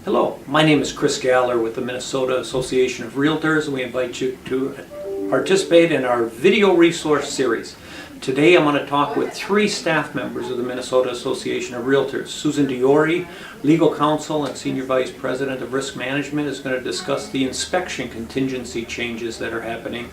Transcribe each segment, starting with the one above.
Hello, my name is Chris Galler with the Minnesota Association of Realtors, and we invite you to participate in our video resource series. Today I'm going to talk with three staff members of the Minnesota Association of Realtors. Susan Diori, Legal Counsel and Senior Vice President of Risk Management, is going to discuss the inspection contingency changes that are happening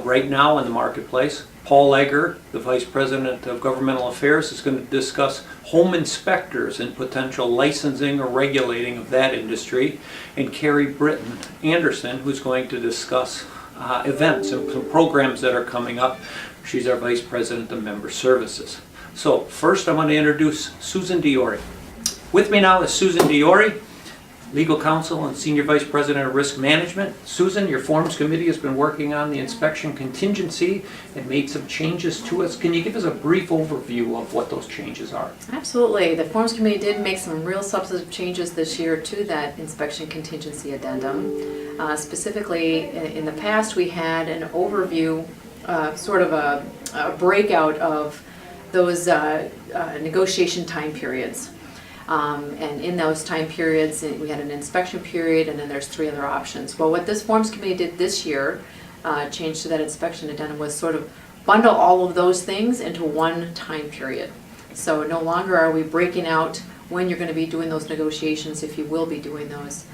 right now in the marketplace. Paul Egger, the Vice President of Governmental Affairs, is going to discuss home inspectors and potential licensing or regulating of that industry. And Carrie Britton Anderson, who's going to discuss events and some programs that are coming up. She's our Vice President of Member Services. So first I want to introduce Susan Diori. With me now is Susan Diori, Legal Counsel and Senior Vice President of Risk Management. Susan, your Forms Committee has been working on the inspection contingency and made some changes to us. Can you give us a brief overview of what those changes are? Absolutely. The Forms Committee did make some real substantive changes this year to that inspection contingency addendum. Specifically, in the past we had an overview, sort of a breakout of those negotiation time periods. And in those time periods, we had an inspection period, and then there's three other options. Well, what this Forms Committee did this year, changed to that inspection addendum, was sort of bundle all of those things into one time period. So no longer are we breaking out when you're going to be doing those negotiations, if you will be doing those.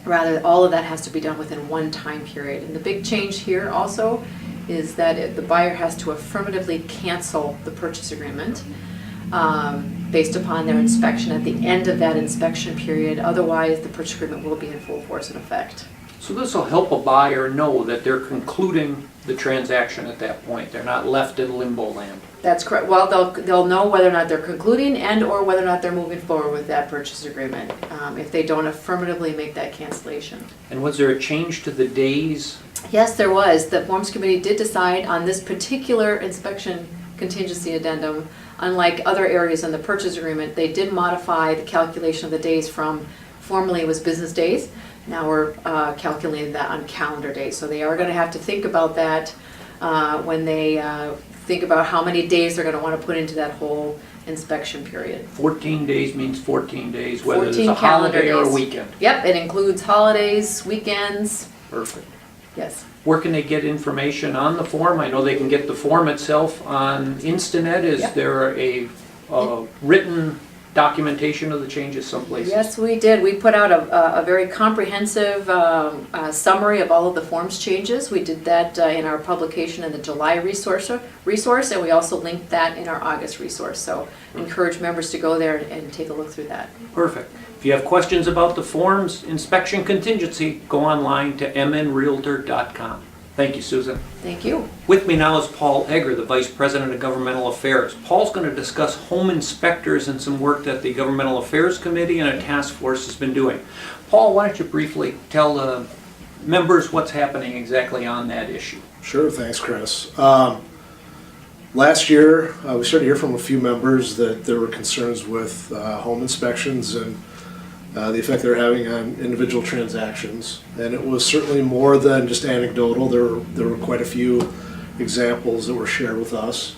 Rather, all of that has to be done within one time period. And the big change here also is that the buyer has to affirmatively cancel the purchase agreement based upon their inspection at the end of that inspection period. Otherwise, the purchase agreement will be in full force and effect. So this will help a buyer know that they're concluding the transaction at that point. They're not left in limbo land. That's correct. Well, they'll know whether or not they're concluding and or whether or not they're moving forward with that purchase agreement if they don't affirmatively make that cancellation. And was there a change to the days? Yes, there was. The Forms Committee did decide on this particular inspection contingency addendum. Unlike other areas in the purchase agreement, they did modify the calculation of the days from, formerly it was business days, now we're calculating that on calendar days. So they are going to have to think about that when they think about how many days they're going to want to put into that whole inspection period. 14 days means 14 days, whether it's 14 a calendar holiday or a days. weekend. Yep, it includes holidays, weekends. Perfect. Yes. Where can they get information on the form? I know they can get the form itself on Instanet. Is Yep. there a written documentation of the changes someplace? Yes, we did. We put out a very comprehensive summary of all of the forms changes. We did that in our publication in the July resource, and we also linked that in our August resource. So encourage members to go there and take a look through that. Perfect. If you have questions about the forms, inspection contingency, go online to mnrealtor.com. Thank you, Susan. Thank you. With me now is Paul Egger, the Vice President of Governmental Affairs. Paul's going to discuss home inspectors and some work that the Governmental Affairs Committee and a task force has been doing. Paul, why don't you briefly tell the members what's happening exactly on that issue? Sure, thanks, Chris. Last year, we started to hear from a few members that there were concerns with home inspections and the effect they're having on individual transactions. And it was certainly more than just anecdotal. There were quite a few examples that were shared with us.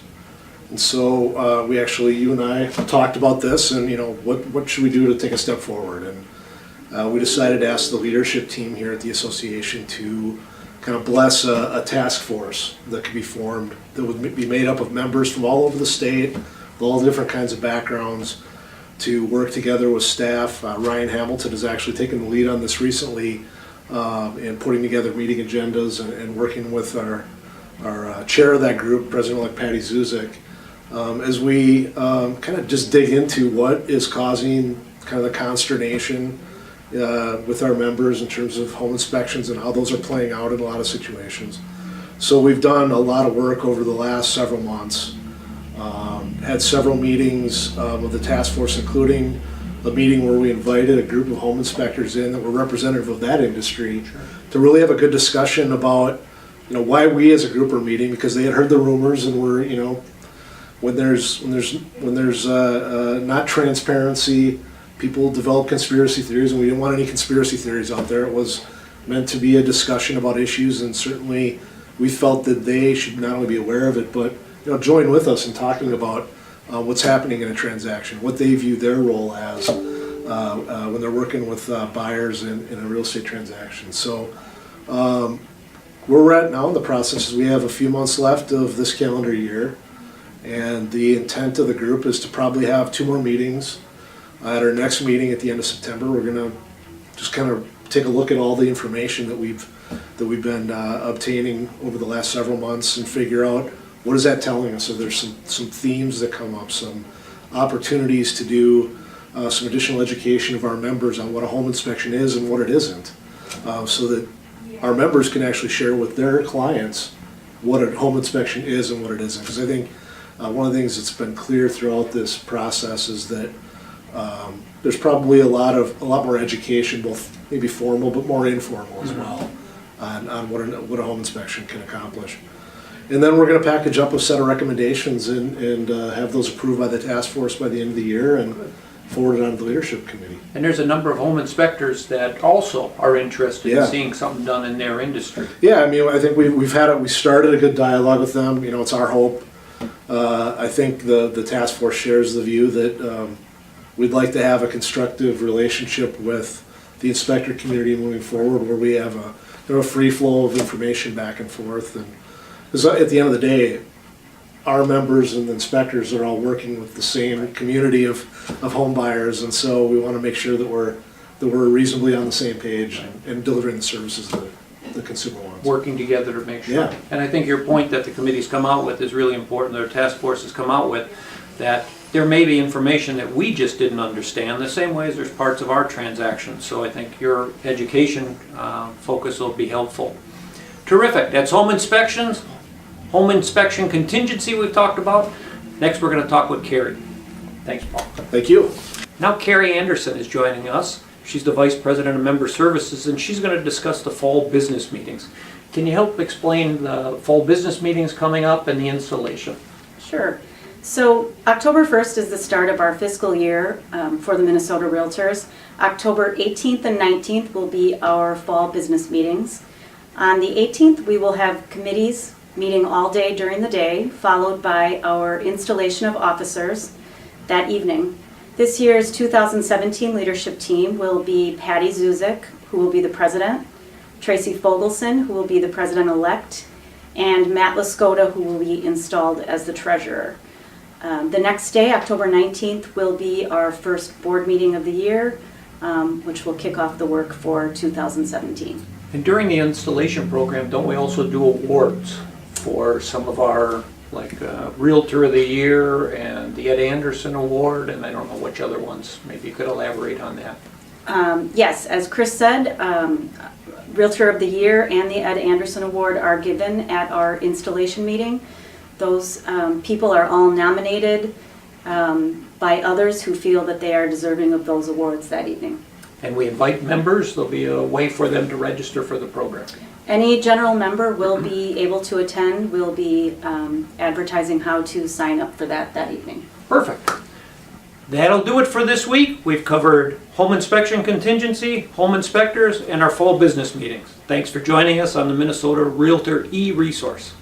And so we actually, you and I talked about this and, you know, what should we do to take a step forward? And we decided to ask the leadership team here at the association to kind of bless a task force that could be formed that would be made up of members from all over the state, with all different kinds of backgrounds, to work together with staff. Ryan Hamilton has actually taken the lead on this recently in putting together meeting agendas and working with our chair of that group, President-elect Patty Zuzik, as we kind of just dig into what is causing kind of the consternation with our members in terms of home inspections and how those are playing out in a lot of situations. So we've done a lot of work over the last several months. Had several meetings with the task force, including a meeting where we invited a group of home inspectors in that were representative of that industry. Sure. To really have a good discussion about, you know, why we as a group are meeting, because they had heard the rumors and were, you know, when there's not transparency, people develop conspiracy theories, and we didn't want any conspiracy theories out there. It was meant to be a discussion about issues, and certainly we felt that they should not only be aware of it, but, you know, join with us in talking about what's happening in a transaction, what they view their role as, when they're working with buyers in a real estate transaction. So where we're at now in the process is we have a few months left of this calendar year, and the intent of the group is to probably have 2 more meetings. At our next meeting at the end of September, we're going to just kind of take a look at all the information that we've been obtaining over the last several months and figure out what is that telling us. So there's some themes that come up, some opportunities to do some additional education of our members on what a home inspection is and what it isn't, so that our members can actually share with their clients what a home inspection is and what it isn't. Because I think one of the things that's been clear throughout this process is that there's probably a lot more education, both maybe formal but more informal as well, on what a home inspection can accomplish. And then we're going to package up a set of recommendations and have those approved by the task force by the end of the year and forward it on to the leadership committee. And there's a number of home inspectors that also are interested in Yeah. seeing something done in their industry. Yeah, I mean, I think we started a good dialogue with them. You know, it's our hope. I think the task force shares the view that we'd like to have a constructive relationship with the inspector community moving forward, where we have a free flow of information back and forth. And because at the end of the day, our members and the inspectors are all working with the same community of home buyers, and so we want to make sure that we're reasonably on the same page and delivering the services that the consumer wants. Working together to make sure. Yeah. And I think your point that the committee's come out with is really important, their task force has come out with, that there may be information that we just didn't understand, the same way as there's parts of our transactions. So I think your education focus will be helpful. Terrific. That's home inspections, home inspection contingency we've talked about. Next we're going to talk with Carrie. Thanks, Paul. Thank you. Now Carrie Anderson is joining us. She's the Vice President of Member Services, and she's going to discuss the fall business meetings. Can you help explain the fall business meetings coming up and the installation? Sure. So October 1st is the start of our fiscal year for the Minnesota Realtors. October 18th and 19th will be our fall business meetings. On the 18th, we will have committees meeting all day during the day, followed by our installation of officers that evening. This year's 2017 leadership team will be Patty Zuzik, who will be the president, Tracy Fogelson, who will be the president-elect, and Matt Laskota, who will be installed as the treasurer. The next day, October 19th, will be our first board meeting of the year, which will kick off the work for 2017. And during the installation program, don't we also do awards for some of our, like Realtor of the Year and the Ed Anderson Award, and I don't know which other ones. Maybe you could elaborate on that. Yes, as Chris said, Realtor of the Year and the Ed Anderson Award are given at our installation meeting. Those people are all nominated by others who feel that they are deserving of those awards that evening. And we invite members. There'll be a way for them to register for the program. Any general member will be able to attend. We'll be advertising how to sign up for that evening. Perfect. That'll do it for this week. We've covered home inspection contingency, home inspectors, and our fall business meetings. Thanks for joining us on the Minnesota Realtor e-resource.